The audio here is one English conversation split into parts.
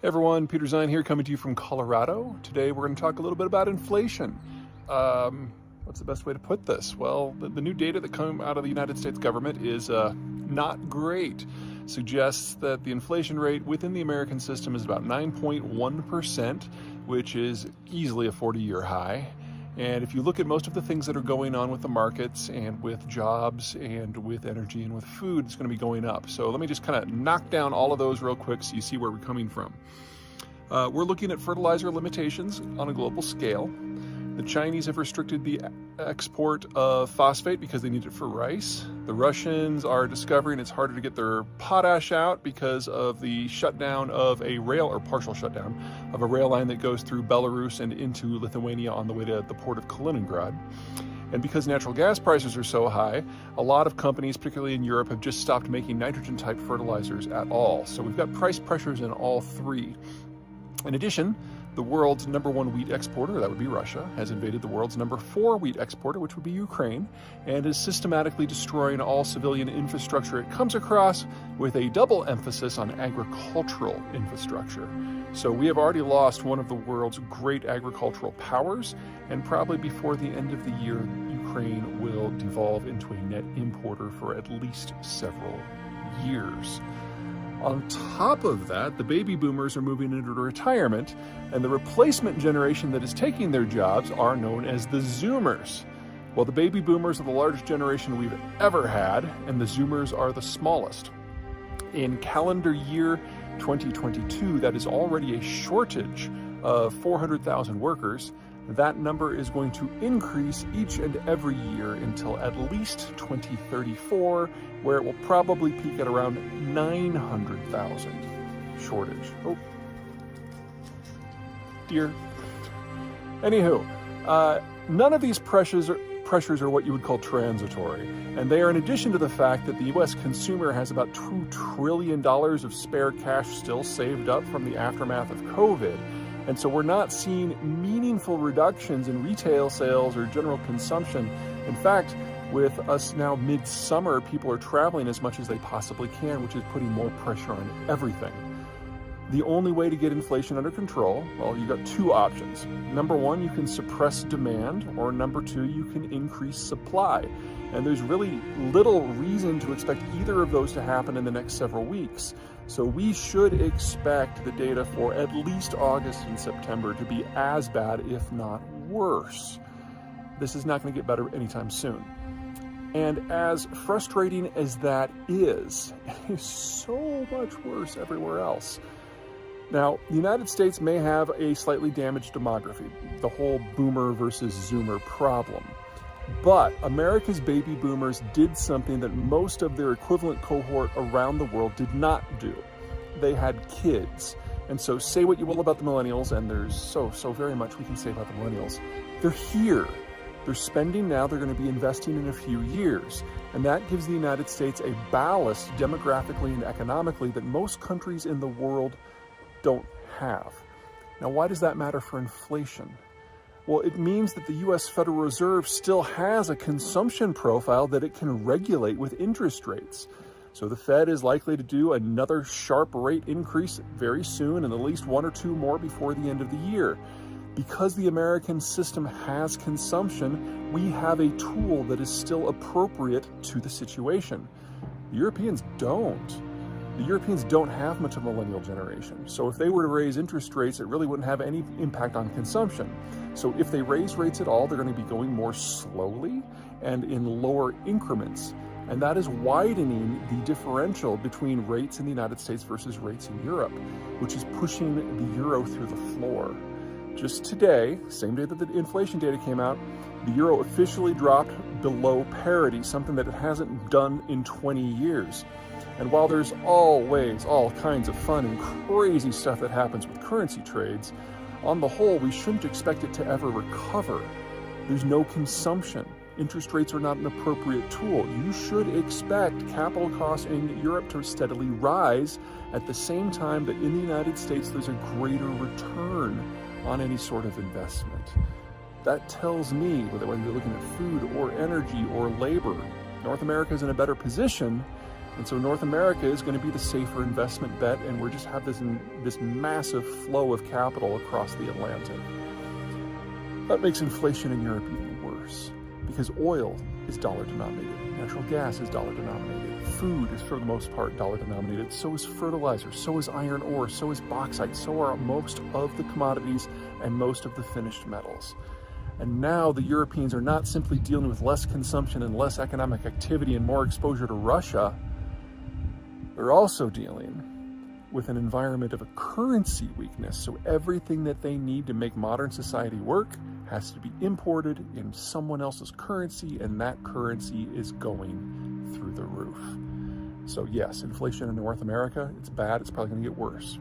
Hey everyone, Peter Zeihan here coming to you from Colorado. Today we're going to talk a little bit about inflation. What's the best way to put this? Well, the new data that come out of the United States government is not great. Suggests that the inflation rate within the American system is about 9.1%, which is easily a 40-year high. And if you look at most of the things that are going on with the markets and with jobs and with energy and with food, it's going to be going up. So let me just kind of knock down all of those real quick so you see where we're coming from. We're looking at fertilizer limitations on a global scale. The Chinese have restricted the export of phosphate because they need it for rice. The Russians are discovering it's harder to get their potash out because of the shutdown of a rail, or partial shutdown, of a rail line that goes through Belarus and into Lithuania on the way to the port of Kaliningrad. And because natural gas prices are so high, a lot of companies, particularly in Europe, have just stopped making nitrogen-type fertilizers at all. So we've got price pressures in all three. In addition, the world's number one wheat exporter, that would be Russia, has invaded the world's number 4 wheat exporter, which would be Ukraine, and is systematically destroying all civilian infrastructure it comes across, with a double emphasis on agricultural infrastructure. So we have already lost one of the world's great agricultural powers, and probably before the end of the year, Ukraine will devolve into a net importer for at least several years. On top of that, the baby boomers are moving into retirement, and the replacement generation that is taking their jobs are known as the Zoomers. Well, the baby boomers are the largest generation we've ever had, and the Zoomers are the smallest. In calendar year 2022, that is already a shortage of 400,000 workers. That number is going to increase each and every year until at least 2034, where it will probably peak at around 900,000 shortage. Oh, dear. Anywho, none of these pressures are what you would call transitory, and they are in addition to the fact that the U.S. consumer has about $2 trillion of spare cash still saved up from the aftermath of COVID. And so we're not seeing meaningful reductions in retail sales or general consumption. In fact, with us now midsummer, people are traveling as much as they possibly can, which is putting more pressure on everything. The only way to get inflation under control, well, you've got 2 options. Number 1, you can suppress demand, or number 2, you can increase supply. And there's really little reason to expect either of those to happen in the next several weeks. So we should expect the data for at least August and September to be as bad, if not worse. This is not going to get better anytime soon. And as frustrating as that is, it is so much worse everywhere else. Now, the United States may have a slightly damaged demography, the whole boomer versus zoomer problem. But America's baby boomers did something that most of their equivalent cohort around the world did not do. They had kids. And so say what you will about the millennials, and there's so very much we can say about the millennials. They're here. They're spending now, they're going to be investing in a few years. And that gives the United States a ballast demographically and economically that most countries in the world don't have. Now, why does that matter for inflation? Well, it means that the U.S. Federal Reserve still has a consumption profile that it can regulate with interest rates. So the Fed is likely to do another sharp rate increase very soon, and at least 1 or 2 more before the end of the year. Because the American system has consumption, we have a tool that is still appropriate to the situation. The Europeans don't. The Europeans don't have much of a millennial generation. So if they were to raise interest rates, it really wouldn't have any impact on consumption. So if they raise rates at all, they're going to be going more slowly and in lower increments. And that is widening the differential between rates in the United States versus rates in Europe, which is pushing the euro through the floor. Just today, same day that the inflation data came out, the euro officially dropped below parity, something that it hasn't done in 20 years. And while there's always all kinds of fun and crazy stuff that happens with currency trades, on the whole, we shouldn't expect it to ever recover. There's no consumption. Interest rates are not an appropriate tool. You should expect capital costs in Europe to steadily rise at the same time that in the United States there's a greater return on any sort of investment. That tells me, whether you're looking at food or energy or labor, North America is in a better position And so North America is going to be the safer investment bet, and we're just have this massive flow of capital across the Atlantic. That makes inflation in Europe even worse, because oil is dollar denominated, natural gas is dollar denominated, food is for the most part dollar denominated, so is fertilizer, so is iron ore, so is bauxite, so are most of the commodities and most of the finished metals. And now the Europeans are not simply dealing with less consumption and less economic activity and more exposure to Russia, they're also dealing with an environment of a currency weakness. So everything that they need to make modern society work has to be imported in someone else's currency, and that currency is going through the roof. So yes, inflation in North America, it's bad, it's probably gonna get worse.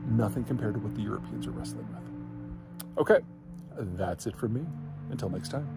Nothing compared to what the Europeans are wrestling with. Okay, that's it from me. Until next time.